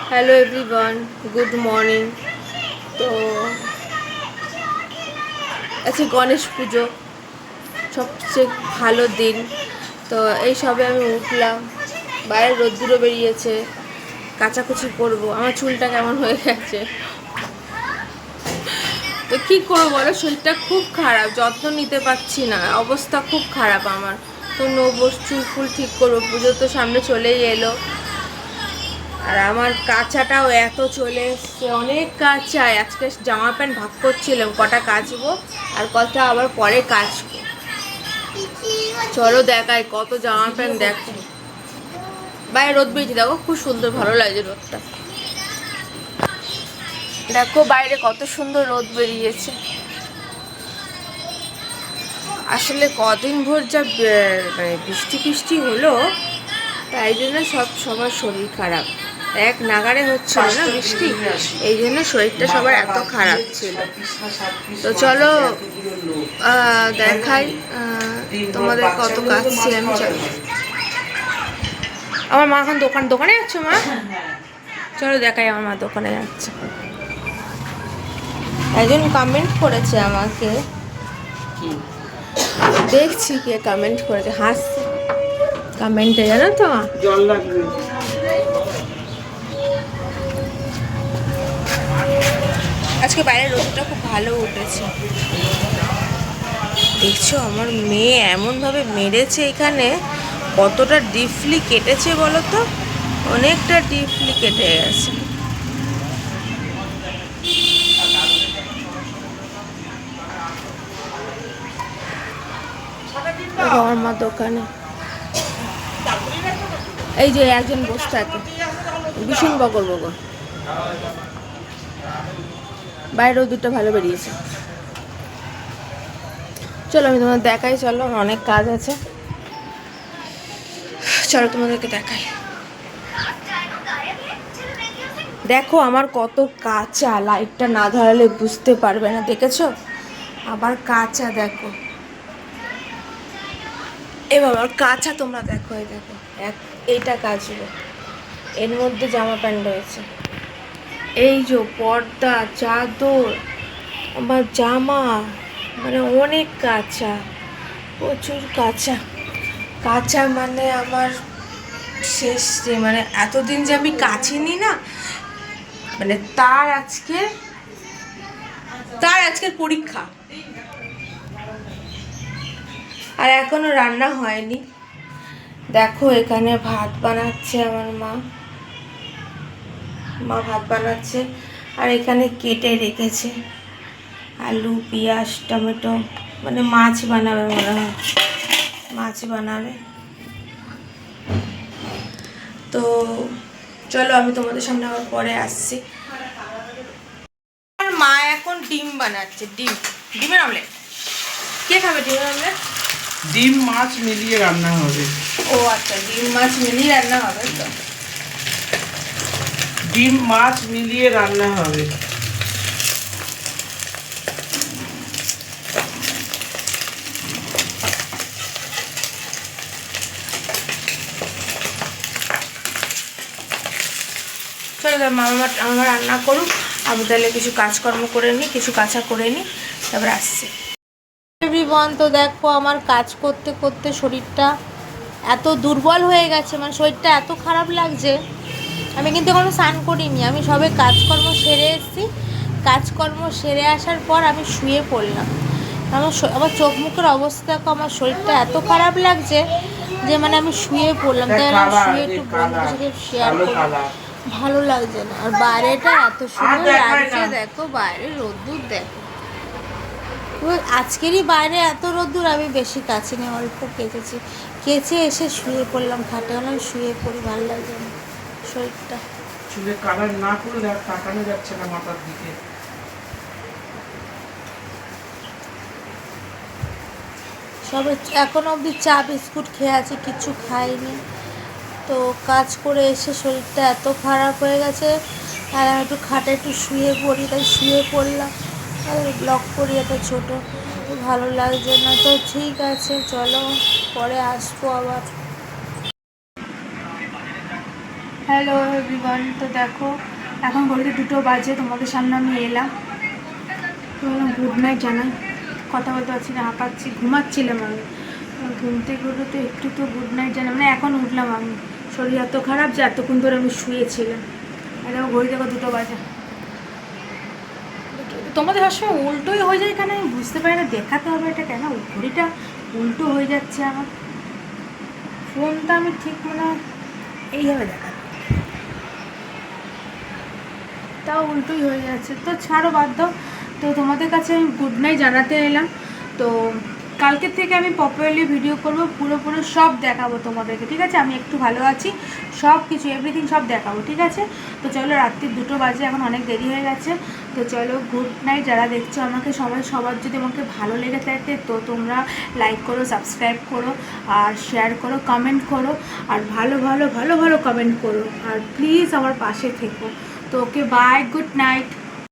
Hello everyone, good morning. তো আজকে গণেশ পুজো, সবচেয়ে ভালো দিন। তো এই সবে আমি উঠলাম, বাইরে রোদ্দুরও বেরিয়েছে, কাচাকুচি করবো। আমার চুলটা কেমন হয়ে গেছে, তো কী করবো বলো, শরীরটা খুব খারাপ, যত্ন নিতে পারছি না, অবস্থা খুব খারাপ আমার। তো নেবো, চুল ফুল ঠিক করবো, পুজো তো সামনে চলেই এলো। আর আমার কাচাটাও এত চলে এসছে, অনেক কাচায়। আজকে জামা প্যান্ট ভাগ করছিলাম কটা কাচবো আর কটা আবার পরে কাচবো। চলো দেখাই কত জামা প্যান্ট। দেখো বাইরে রোদ বেরিয়েছে, দেখো খুব সুন্দর, ভালো লাগছে রোদটা। দেখো বাইরে কত সুন্দর রোদ বেরিয়েছে। আসলে কদিন ভোর যা মানে বৃষ্টি ফিষ্টি হলো, তাই জন্য সবার শরীর খারাপ, এক নাগারে হচ্ছিল না বৃষ্টি, এই জন্য শরীরটা সবার এত খারাপ ছিল। তো চলো দেখাই তোমাদের কত কাজছি আমি। চলো, আমার মা এখন দোকানে যাচ্ছে। মা চলো দেখাই, আমার মা দোকানে যাচ্ছে। একজন কমেন্ট করেছে আমাকে, দেখছি কে কমেন্ট করেছে, হাসছে কমেন্টে, জানো তো। জল লাগবে। আজকে বাইরের রোদটা খুব ভালো উঠেছে, দেখছো আমার মেয়ে এমনভাবে মেরেছে এখানে, কতটা ডিপলি কেটেছে বলো তো, অনেকটা ডিপলি কেটে গেছে। আমার মা দোকানে, এই যে একজন বসে থাকে, ভীষণ বকর বকর। বাইরেও দুটো ভালো বেরিয়েছে। চলো আমি তোমাদের দেখাই, চলো আমার অনেক কাজ আছে, চলো তোমাদেরকে দেখাই। দেখো আমার কত কাঁচা, লাইটটা না ধরালে বুঝতে পারবে না, দেখেছো আবার কাঁচা। দেখো এবার কাঁচা, তোমরা দেখো, এই দেখো এইটা কাচবো, এর মধ্যে জামা প্যান্ট রয়েছে, এই যে পর্দা, চাদর, আমার জামা, মানে অনেক কাঁচা, প্রচুর কাঁচা। কাঁচা মানে আমার শেষ, যে মানে এতদিন যে আমি কাচিনি না, মানে তার আজকের পরীক্ষা। আর এখনো রান্না হয়নি। দেখো এখানে ভাত বানাচ্ছে আমার মা ভাত বানাচ্ছে, আর এখানে কেটে রেখেছে আলু, পেঁয়াজ, টমেটো, মানে মাছ বানাবে মনে হয়, মাছ বানাবে। তো চলো আমি তোমাদের সামনে আবার পরে আসছি। আমার মা এখন ডিম বানাচ্ছে, ডিমের অমলেট। কে খাবে ডিমের অমলেট? ডিম মাছ মিলিয়ে রান্না হবে। ও আচ্ছা, ডিম মাছ মিলিয়ে রান্না হবে। তো ডিম মাছ মিলিয়ে রান্না হবে। চলো আমার রান্না করুক, আমি তাহলে কিছু কাজকর্ম করে নিই, কিছু কাঁচা করে নিই, তারপরে আসছি। এভরিওয়ান, তো দেখো আমার কাজ করতে করতে শরীরটা এত দুর্বল হয়ে গেছে, মানে শরীরটা এত খারাপ লাগছে। আমি কিন্তু এখনো স্নান করিনি, আমি সবে কাজকর্ম সেরে এসেছি। কাজকর্ম সেরে আসার পর আমি শুয়ে পড়লাম। আমার চোখ মুখের অবস্থা দেখো, আমার শরীরটা এত খারাপ লাগছে যে মানে আমি শুয়ে পড়লাম। তাই আমি শুয়ে একটু বন্ধুদের সাথে শেয়ার করলাম, ভালো লাগছে না। আর বাইরেটা এত সুন্দর লাগছে, দেখো বাইরে রোদ্দুর, দেখো আজকেরই বাইরে এত রোদ্দুর। আমি বেশি কাচিনি, অল্প কেচেছি, কেচে এসে শুয়ে পড়লাম খাটে, আমি শুয়ে পড়ি, ভালো লাগছে না শরীরটা। চুলে কালার না করে দেখ, তাকানো যাচ্ছে না মাথার দিকে। সবে এখন অবধি চা বিস্কুট খেয়ে আছি, কিছু খাইনি। তো কাজ করে এসে শরীরটা এত খারাপ হয়ে গেছে, আর আমি একটু খাটে একটু শুয়ে পড়ি, তাই শুয়ে পড়লাম। আর ব্লগ করি এটা ছোটো, ভালো লাগছে না। তো ঠিক আছে, চলো পরে আসবো আবার। হ্যালো এভরিওয়ান, তো দেখো এখন ঘড়িতে 2টো বাজে, তোমাদের সামনে আমি এলাম। তো গুড নাইট জানাই, কথা বলতে পারছি না, হাঁপাচ্ছি, ঘুমাচ্ছিলাম আমি। ঘুম থেকে উঠে তো একটু তো গুড নাইট জানাই, মানে এখন উঠলাম আমি, শরীর এত খারাপ যে এতক্ষণ ধরে আমি শুয়েছিলাম। এটা ঘড়ি দেখো 2টো বাজে। তোমাদের সবসময় উল্টোই হয়ে যায়, কেন আমি বুঝতে পারি না, দেখাতে হবে এটা কেন ঘড়িটা উল্টো হয়ে যাচ্ছে আমার। ফোনটা আমি ঠিক মনে হয় এইভাবে দেখাতে, তাও উল্টোই হয়ে যাচ্ছে। তো ছাড়ো, বাদ দাও। তো তোমাদের কাছে আমি গুড নাইট জানাতে এলাম। তো কালকের থেকে আমি প্রপারলি ভিডিও করব, পুরোপুরি সব দেখাবো তোমাদেরকে, ঠিক আছে? আমি একটু ভালো আছি, সব কিছু এভরিথিং সব দেখাবো, ঠিক আছে? তো চলো, রাত্রি 2টো বাজে, এখন অনেক দেরি হয়ে গেছে। তো চলো, গুড নাইট। যারা দেখছো আমাকে, সবার যদি আমাকে ভালো লেগে থাকে তো তোমরা লাইক করো, সাবস্ক্রাইব করো, আর শেয়ার করো, কমেন্ট করো, আর ভালো ভালো ভালো ভালো কমেন্ট করো, আর প্লিজ আমার পাশে থেকো। তো ওকে, বাই, গুড নাইট।